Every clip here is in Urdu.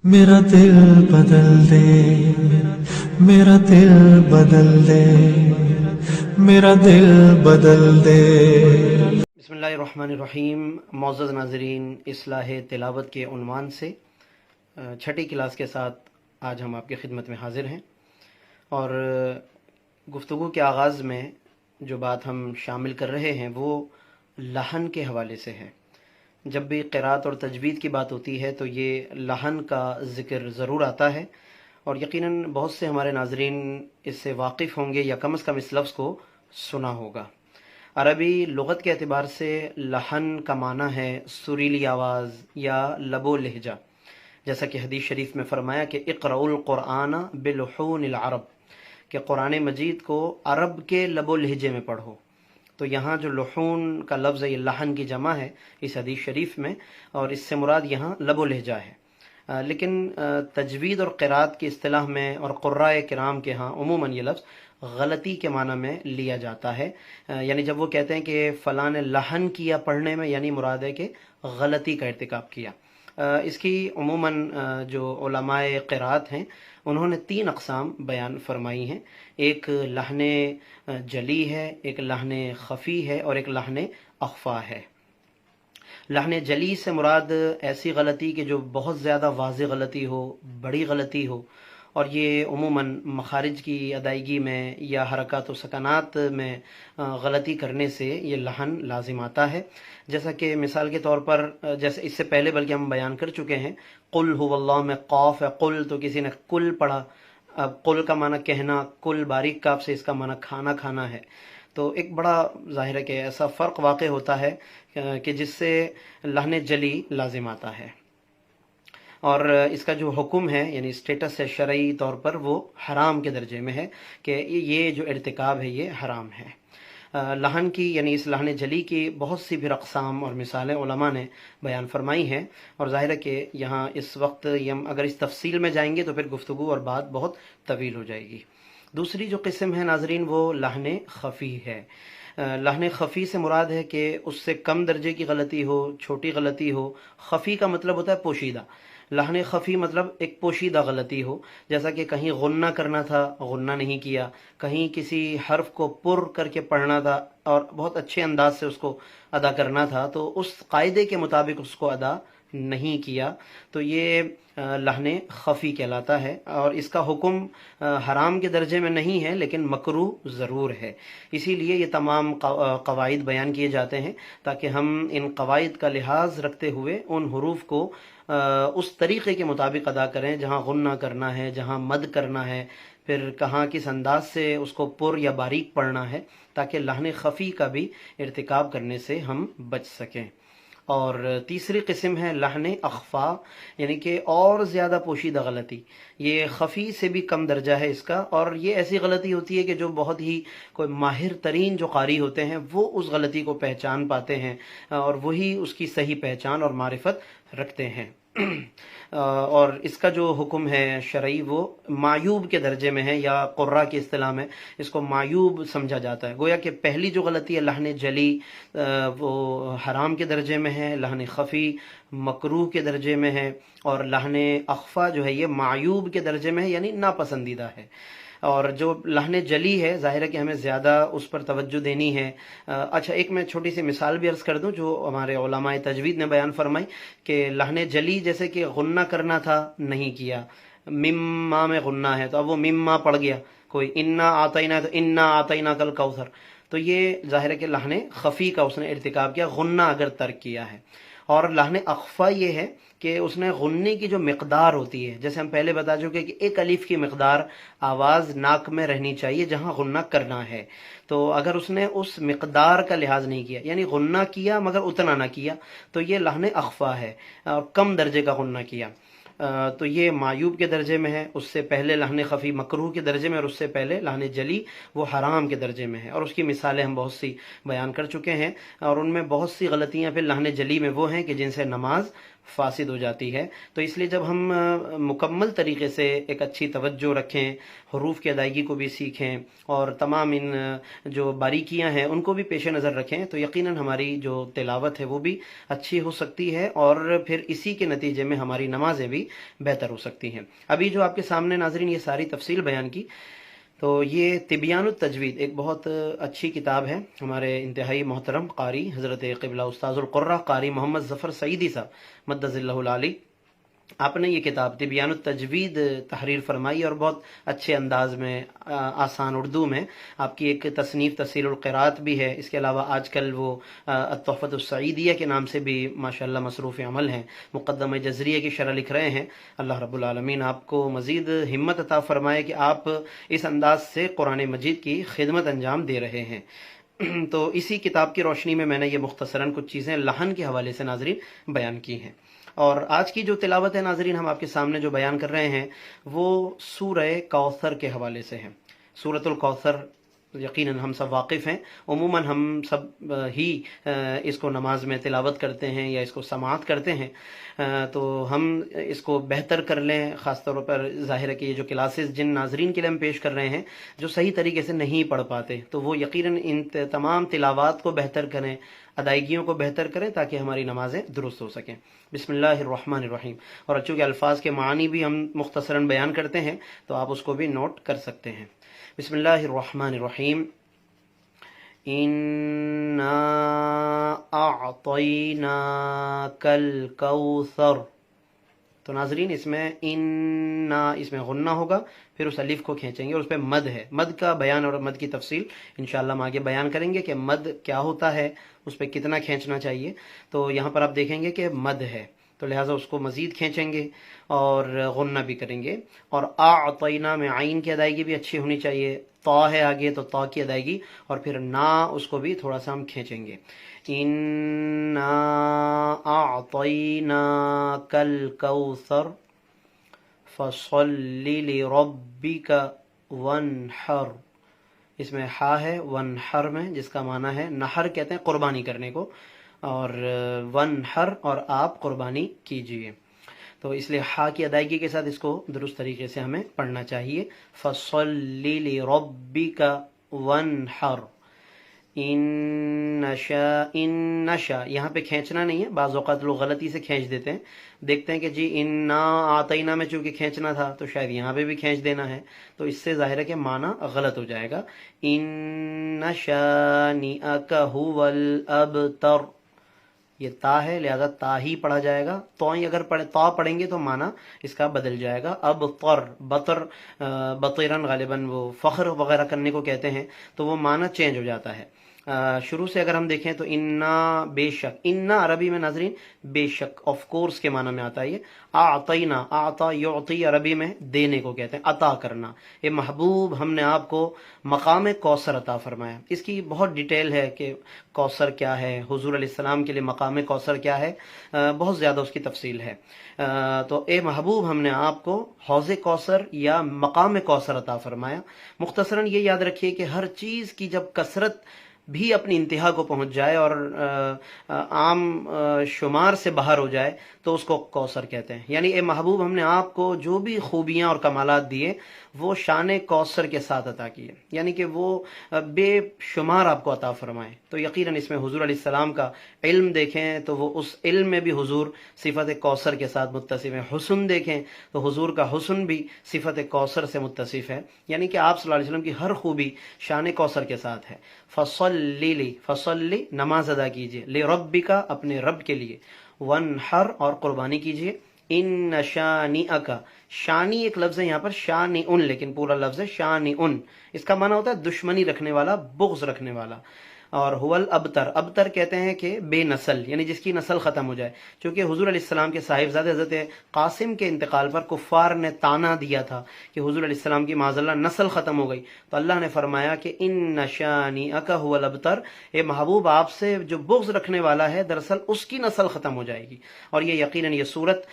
میرا دل بدل دے، میرا دل بدل دے، میرا دل بدل دے۔ بسم اللہ الرحمن الرحیم۔ معزز ناظرین، اصلاح تلاوت کے عنوان سے چھٹی کلاس کے ساتھ آج ہم آپ کی خدمت میں حاضر ہیں، اور گفتگو کے آغاز میں جو بات ہم شامل کر رہے ہیں وہ لحن کے حوالے سے ہے۔ جب بھی قرات اور تجوید کی بات ہوتی ہے تو یہ لحن کا ذکر ضرور آتا ہے، اور یقیناً بہت سے ہمارے ناظرین اس سے واقف ہوں گے یا کم از کم اس لفظ کو سنا ہوگا۔ عربی لغت کے اعتبار سے لحن کا معنی ہے سریلی آواز یا لب و لہجہ، جیسا کہ حدیث شریف میں فرمایا کہ اقرؤوا القرآن بلحون العرب، کہ قرآن مجید کو عرب کے لب و لہجے میں پڑھو۔ تو یہاں جو لحون کا لفظ ہے یہ لحن کی جمع ہے اس حدیث شریف میں، اور اس سے مراد یہاں لب و لہجہ ہے۔ لیکن تجوید اور قرات کی اصطلاح میں اور قراء کرام کے ہاں عموماً یہ لفظ غلطی کے معنی میں لیا جاتا ہے، یعنی جب وہ کہتے ہیں کہ فلاں نے لحن کیا پڑھنے میں، یعنی مراد ہے کہ غلطی کا ارتکاب کیا۔ اس کی عموماً جو علماء قرات ہیں انہوں نے 3 اقسام بیان فرمائی ہیں۔ ایک لحن جلی ہے، ایک لحن خفی ہے، اور ایک لحن اخفا ہے۔ لحن جلی سے مراد ایسی غلطی کہ جو بہت زیادہ واضح غلطی ہو، بڑی غلطی ہو، اور یہ عموماً مخارج کی ادائیگی میں یا حرکات و سکنات میں غلطی کرنے سے یہ لحن لازم آتا ہے۔ جیسا کہ مثال کے طور پر، جیسے اس سے پہلے بلکہ ہم بیان کر چکے ہیں، قل هو اللہ میں قاف ہے، قل تو کسی نے کل پڑھا، اب قل کا معنی کہنا، کل باریک کاف سے اس کا معنی کھانا کھانا ہے، تو ایک بڑا ظاہر ہے کہ ایسا فرق واقع ہوتا ہے کہ جس سے لحن جلی لازم آتا ہے، اور اس کا جو حکم ہے یعنی اسٹیٹس ہے شرعی طور پر وہ حرام کے درجے میں ہے، کہ یہ جو ارتکاب ہے یہ حرام ہے۔ لحن کی یعنی اس لحن جلی کی بہت سی پھر اقسام اور مثالیں علماء نے بیان فرمائی ہیں، اور ظاہر ہے کہ یہاں اس وقت ہم اگر اس تفصیل میں جائیں گے تو پھر گفتگو اور بات بہت طویل ہو جائے گی۔ دوسری جو قسم ہے ناظرین وہ لحن خفی ہے۔ لحن خفی سے مراد ہے کہ اس سے کم درجے کی غلطی ہو، چھوٹی غلطی ہو۔ خفی کا مطلب ہوتا ہے پوشیدہ، لحن خفی مطلب ایک پوشیدہ غلطی ہو، جیسا کہ کہیں غنہ کرنا تھا، غنہ نہیں کیا، کہیں کسی حرف کو پر کر کے پڑھنا تھا اور بہت اچھے انداز سے اس کو ادا کرنا تھا، تو اس قاعدے کے مطابق اس کو ادا نہیں کیا، تو یہ لحن خفی کہلاتا ہے، اور اس کا حکم حرام کے درجے میں نہیں ہے لیکن مکروہ ضرور ہے۔ اسی لیے یہ تمام قواعد بیان کیے جاتے ہیں تاکہ ہم ان قواعد کا لحاظ رکھتے ہوئے ان حروف کو اس طریقے کے مطابق ادا کریں، جہاں غنہ کرنا ہے، جہاں مد کرنا ہے، پھر کہاں کس انداز سے اس کو پر یا باریک پڑھنا ہے، تاکہ لحن خفی کا بھی ارتکاب کرنے سے ہم بچ سکیں۔ اور تیسری قسم ہے لحن اخفا، یعنی کہ اور زیادہ پوشیدہ غلطی، یہ خفی سے بھی کم درجہ ہے اس کا، اور یہ ایسی غلطی ہوتی ہے کہ جو بہت ہی کوئی ماہر ترین جو قاری ہوتے ہیں وہ اس غلطی کو پہچان پاتے ہیں، اور وہی اس کی صحیح پہچان اور معرفت رکھتے ہیں۔ اور اس کا جو حکم ہے شرعی وہ معیوب کے درجے میں ہے، یا قراء کی اصطلاح میں اس کو معیوب سمجھا جاتا ہے۔ گویا کہ پہلی جو غلطی ہے لحن جلی وہ حرام کے درجے میں ہے، لحن خفی مکروہ کے درجے میں ہے، اور لحن اخفا جو ہے یہ معیوب کے درجے میں ہے، یعنی ناپسندیدہ ہے۔ اور جو لحن جلی ہے ظاہر ہے کہ ہمیں زیادہ اس پر توجہ دینی ہے۔ اچھا، ایک میں چھوٹی سی مثال بھی عرض کر دوں جو ہمارے علماء تجوید نے بیان فرمائی، کہ لحن جلی جیسے کہ غنہ کرنا تھا نہیں کیا، مما میں غنہ ہے تو اب وہ مما پڑ گیا، کوئی انا آتینا تو انا آتینا کل کوثر، تو یہ ظاہر ہے کہ لحن خفی کا اس نے ارتکاب کیا، غنہ اگر ترک کیا ہے۔ اور لحن اخفا یہ ہے کہ اس نے غنے کی جو مقدار ہوتی ہے، جیسے ہم پہلے بتا چکے کہ ایک الف کی مقدار آواز ناک میں رہنی چاہیے جہاں غنہ کرنا ہے، تو اگر اس نے اس مقدار کا لحاظ نہیں کیا، یعنی غنہ کیا مگر اتنا نہ کیا، تو یہ لحن اخفا ہے، اور کم درجے کا غنہ کیا، تو یہ معیوب کے درجے میں ہے۔ اس سے پہلے لحن خفی مکروہ کے درجے میں، اور اس سے پہلے لحن جلی وہ حرام کے درجے میں ہے، اور اس کی مثالیں ہم بہت سی بیان کر چکے ہیں، اور ان میں بہت سی غلطیاں پھر لحن جلی میں وہ ہیں کہ جن سے نماز فاسد ہو جاتی ہے۔ تو اس لیے جب ہم مکمل طریقے سے ایک اچھی توجہ رکھیں، حروف کی ادائیگی کو بھی سیکھیں، اور تمام ان جو باریکیاں ہیں ان کو بھی پیش نظر رکھیں، تو یقیناً ہماری جو تلاوت ہے وہ بھی اچھی ہو سکتی ہے، اور پھر اسی کے نتیجے میں ہماری نمازیں بھی بھی بہتر ہو سکتی ہیں۔ ابھی جو آپ کے سامنے ناظرین یہ ساری تفصیل بیان کی، تو یہ طبیان التجوید ایک بہت اچھی کتاب ہے، ہمارے انتہائی محترم قاری حضرت قبلہ استاذ القرہ قاری محمد ظفر سعیدی صاحب مدظ اللہ العالی، آپ نے یہ کتاب طبیان التجوید تحریر فرمائی اور بہت اچھے انداز میں آسان اردو میں آپ کی ایک تصنیف تسہیل القراءت بھی ہے۔ اس کے علاوہ آج کل وہ التحفۃ السعیدیہ کے نام سے بھی ماشاءاللہ مصروف عمل ہیں، مقدمہ جزریہ کی شرح لکھ رہے ہیں۔ اللہ رب العالمین آپ کو مزید ہمت عطا فرمائے کہ آپ اس انداز سے قرآن مجید کی خدمت انجام دے رہے ہیں۔ تو اسی کتاب کی روشنی میں نے یہ مختصراً کچھ چیزیں لحن کے حوالے سے ناظرین بیان کی ہیں، اور آج کی جو تلاوت ہے ناظرین ہم آپ کے سامنے جو بیان کر رہے ہیں وہ سورہ کوثر کے حوالے سے ہے۔ سورۃ الکوثر یقیناً ہم سب واقف ہیں، عموماً ہم سب ہی اس کو نماز میں تلاوت کرتے ہیں یا اس کو سماعت کرتے ہیں، تو ہم اس کو بہتر کر لیں۔ خاص طور پر ظاہر ہے کہ یہ جو کلاسز جن ناظرین کے لیے ہم پیش کر رہے ہیں جو صحیح طریقے سے نہیں پڑھ پاتے، تو وہ یقیناً ان تمام تلاوات کو بہتر کریں، ادائیگیوں کو بہتر کریں تاکہ ہماری نمازیں درست ہو سکیں۔ بسم اللہ الرحمن الرحیم، اور چونکہ الفاظ کے معنی بھی ہم مختصراً بیان کرتے ہیں تو آپ اس کو بھی نوٹ کر سکتے ہیں۔ بسم اللہ الرحمن الرحیم، اِنَّا أَعْطَيْنَاكَ الْكَوْثَرَ۔ تو ناظرین اس میں اس میں غنہ ہوگا، پھر اس الف کو کھینچیں گے اور اس پہ مد ہے۔ مد کا بیان اور مد کی تفصیل انشاءاللہ ہم آگے بیان کریں گے کہ مد کیا ہوتا ہے، اس پہ کتنا کھینچنا چاہیے۔ تو یہاں پر آپ دیکھیں گے کہ مد ہے، تو لہٰذا اس کو مزید کھینچیں گے اور غنہ بھی کریں گے۔ اور اعطینا میں عین کی ادائیگی بھی اچھی ہونی چاہیے، طا ہے آگے تو طا کی ادائیگی، اور پھر نا اس کو بھی تھوڑا سا ہم کھینچیں گے۔ اِنَّا أَعْطَيْنَاكَ الْكَوْثَرَ فَصَلِّ لِرَبِّكَ وَانْحَرْ۔ اس میں ہا ہے ونحر میں، جس کا معنی ہے نحر کہتے ہیں قربانی کرنے کو، اور ونحر اور آپ قربانی کیجئے، تو اس لیے ہا کی ادائیگی کے ساتھ اس کو درست طریقے سے ہمیں پڑھنا چاہیے۔ فَصَلِّ لِرَبِّكَ وَانْحَرْ۔ نشا یہاں پہ کھینچنا نہیں ہے، بعض اوقات لوگ غلطی سے کھینچ دیتے ہیں، دیکھتے ہیں کہ جی انا آتینا میں چونکہ کھینچنا تھا تو شاید یہاں پہ بھی کھینچ دینا ہے، تو اس سے ظاہر ہے کہ معنی غلط ہو جائے گا۔ ان شانئک ھو الابتر، یہ تا ہے لہذا تا ہی پڑھا جائے گا، تو اگر تا پڑھیں گے تو معنی اس کا بدل جائے گا۔ ابطر، بطر بطیرن غالباً وہ فخر وغیرہ کرنے کو کہتے ہیں، تو وہ معنی چینج ہو جاتا ہے۔ شروع سے اگر ہم دیکھیں تو انا بے شک، انا عربی میں ناظرین بے شک آف کورس کے معنی میں آتا ہے۔ یہ اعطینا، اعطا یعطی عربی میں دینے کو کہتے ہیں، عطا کرنا۔ اے محبوب ہم نے آپ کو مقام کوثر عطا فرمایا۔ اس کی بہت ڈیٹیل ہے کہ کوثر کیا ہے، حضور علیہ السلام کے لیے مقام کوثر کیا ہے، بہت زیادہ اس کی تفصیل ہے۔ تو اے محبوب ہم نے آپ کو حوض کوثر یا مقام کوثر عطا فرمایا۔ مختصراً یہ یاد رکھیے کہ ہر چیز کی جب کثرت بھی اپنی انتہا کو پہنچ جائے اور عام شمار سے باہر ہو جائے تو اس کو کوثر کہتے ہیں۔ یعنی اے محبوب ہم نے آپ کو جو بھی خوبیاں اور کمالات دیے وہ شان کوثر کے ساتھ عطا کیے، یعنی کہ وہ بے شمار آپ کو عطا فرمائے۔ تو یقیناً اس میں حضور علیہ السلام کا علم دیکھیں تو وہ اس علم میں بھی حضور صفت کوثر کے ساتھ متصف ہے، حسن دیکھیں تو حضور کا حسن بھی صفت کوثر سے متصف ہے، یعنی کہ آپ صلی اللہ علیہ وسلم کی ہر خوبی شان کوثر کے ساتھ ہے۔ فصلی نماز ادا کیجیے، لربک اپنے رب کے لیے، وانحر اور قربانی کیجیے۔ ان شانئک، شانی ایک لفظ ہے یہاں پر شانئن، لیکن پورا لفظ ہے شانئن، اس کا معنی ہوتا ہے دشمنی رکھنے والا، بغض رکھنے والا۔ اور هو الابتر، ابتر کہتے ہیں کہ بے نسل، یعنی جس کی نسل ختم ہو جائے۔ چونکہ حضور علیہ السلام کے صاحبزادے حضرت قاسم کے انتقال پر کفار نے تانا دیا تھا کہ حضور علیہ السلام کی معاذ اللہ نسل ختم ہو گئی، تو اللہ نے فرمایا کہ ان شانئک هو الابتر، اے محبوب آپ سے جو بغض رکھنے والا ہے دراصل اس کی نسل ختم ہو جائے گی۔ اور یہ یقیناً یہ صورت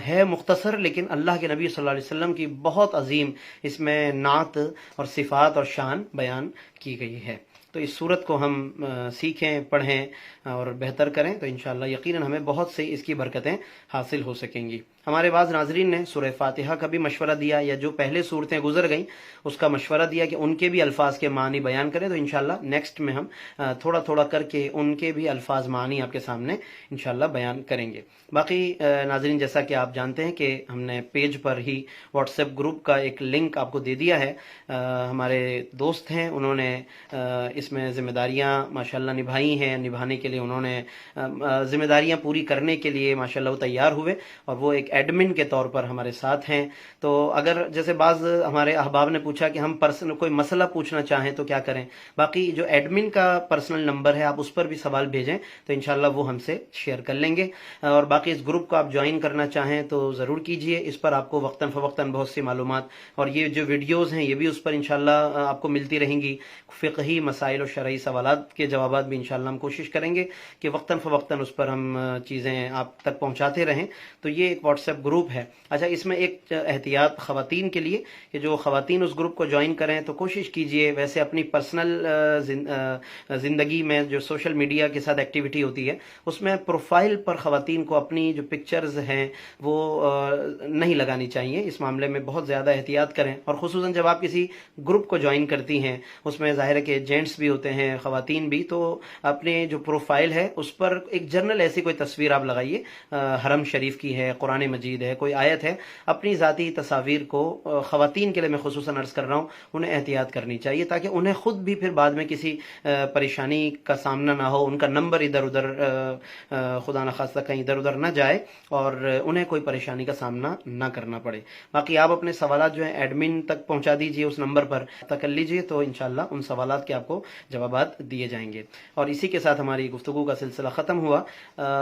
ہے مختصر، لیکن اللہ کے نبی صلی اللہ علیہ وسلم کی بہت عظیم اس میں نعت اور صفات اور شان بیان کی گئی ہے۔ تو اس صورت کو ہم سیکھیں، پڑھیں، اور بہتر کریں تو انشاءاللہ یقیناً ہمیں بہت سے اس کی برکتیں حاصل ہو سکیں گی۔ ہمارے بعض ناظرین نے سورہ فاتحہ کا بھی مشورہ دیا، یا جو پہلے صورتیں گزر گئیں اس کا مشورہ دیا کہ ان کے بھی الفاظ کے معنی بیان کریں، تو انشاءاللہ نیکسٹ میں ہم تھوڑا تھوڑا کر کے ان کے بھی الفاظ معنی آپ کے سامنے انشاءاللہ بیان کریں گے۔ باقی ناظرین، جیسا کہ آپ جانتے ہیں کہ ہم نے پیج پر ہی واٹس ایپ گروپ کا ایک لنک آپ کو دے دیا ہے۔ ہمارے دوست ہیں، انہوں نے اس میں ذمہ داریاں ماشاءاللہ نبھائی ہیں، نبھانے کے لیے انہوں نے ذمہ داریاں پوری کرنے کے لیے ماشاءاللہ وہ تیار ہوئے، اور وہ ایک ایڈمن کے طور پر ہمارے ساتھ ہیں۔ تو اگر جیسے بعض ہمارے احباب نے پوچھا کہ ہم کوئی مسئلہ پوچھنا چاہیں تو کیا کریں، باقی جو ایڈمن کا پرسنل نمبر ہے آپ اس پر بھی سوال بھیجیں تو انشاءاللہ وہ ہم سے شیئر کر لیں گے۔ اور باقی اس گروپ کو آپ جوائن کرنا چاہیں تو ضرور کیجئے، اس پر آپ کو وقتاً فوقتاً بہت سی معلومات، اور یہ جو ویڈیوز ہیں یہ بھی اس پر انشاءاللہ آپ کو ملتی رہیں گی۔ فقہی مسائل و شرعی سوالات کے جوابات بھی انشاءاللہ ہم کوشش کریں گے کہ وقتاً فوقتاً اس پر ہم چیزیں آپ تک پہنچاتے رہیں۔ تو یہ ایک واٹس ایپ گروپ ہے۔ اچھا، اس میں ایک احتیاط خواتین کے لیے کہ جو خواتین اس گروپ کو جوائن کریں تو کوشش کیجئے، ویسے اپنی پرسنل زندگی میں جو سوشل میڈیا کے ساتھ ایکٹیویٹی ہوتی ہے اس میں پروفائل پر خواتین کو اپنی جو پکچرز ہیں وہ نہیں لگانی چاہیے۔ اس معاملے میں بہت زیادہ احتیاط کریں، اور خصوصاً جب آپ کسی گروپ کو جوائن کرتی ہیں اس میں ظاہر ہے کہ جینٹس بھی ہوتے ہیں، خواتین بھی، تو اپنے جو پروفائل ہے اس پر ایک جنرل ایسی کوئی تصویر آپ لگائیے، حرم شریف کی ہے، قرآن مجید ہے، کوئی آیت ہے۔ اپنی ذاتی تصاویر کو خواتین کے لیے میں خصوصاً عرض کر رہا ہوں انہیں احتیاط کرنی چاہیے، تاکہ انہیں خود بھی پھر بعد میں کسی پریشانی کا سامنا نہ ہو، ان کا نمبر ادھر ادھر خدا نخواستہ کہیں ادھر ادھر نہ جائے اور انہیں کوئی پریشانی کا سامنا نہ کرنا پڑے۔ باقی آپ اپنے سوالات جو ہیں ایڈمن تک پہنچا دیجئے، اس نمبر پر پتہ کر لیجئے، تو انشاءاللہ ان سوالات کے آپ کو جوابات دیے جائیں گے۔ اور اسی کے ساتھ ہماری گفتگو کا سلسلہ ختم ہوا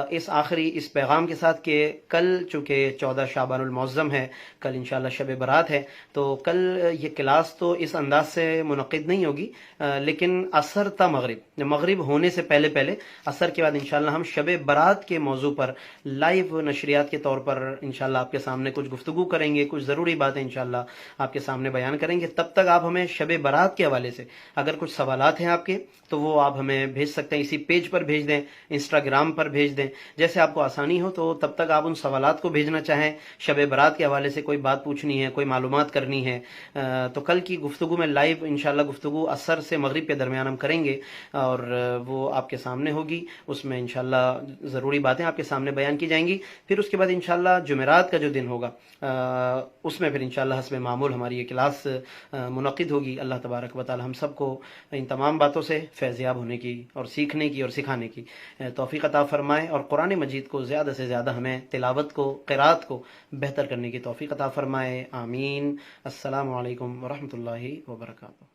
اس پیغام کے ساتھ کہ کل چونکہ 14 شعبان المعظم ہے، کل انشاءاللہ شب برات ہے، تو کل یہ کلاس تو اس انداز سے منعقد نہیں ہوگی، لیکن عصر تا مغرب ہونے سے پہلے عصر کے بعد انشاءاللہ ہم شب برات کے موضوع پر لائیو نشریات کے طور پر انشاءاللہ آپ کے سامنے کچھ گفتگو کریں گے، کچھ ضروری باتیں انشاءاللہ آپ کے سامنے بیان کریں گے۔ تب تک آپ ہمیں شب برات کے حوالے سے اگر کچھ سوالات ہیں آپ کے تو وہ آپ ہمیں بھیج سکتے ہیں، اسی پیج پر بھیج دیں، انسٹاگرام پر بھیج دیں، جیسے آپ کو آسانی ہو۔ تو تب تک آپ ان سوالات کو بھیجنا چاہیں، شب برات کے حوالے سے کوئی بات پوچھنی ہے، کوئی معلومات کرنی ہے، تو کل کی گفتگو میں لائیو انشاءاللہ گفتگو عصر سے مغرب کے درمیان ہم کریں گے، اور وہ آپ کے سامنے ہوگی۔ اس میں انشاءاللہ ضروری باتیں آپ کے سامنے بیان کی جائیں گی۔ پھر اس کے بعد انشاءاللہ جمعرات کا جو دن ہوگا اس میں پھر انشاءاللہ حسب معمول ہماری یہ کلاس منعقد ہوگی۔ اللہ تبارک و تعالی ہم سب کو ان تمام باتوں سے فیضیاب ہونے کی اور سیکھنے کی اور سکھانے کی توفیق عطا فرمائے، اور قرآن مجید کو زیادہ سے زیادہ ہمیں تلاوت کو، قرات کو بہتر کرنے کی توفیق عطا فرمائے۔ آمین۔ السلام علیکم ورحمۃ اللہ وبرکاتہ۔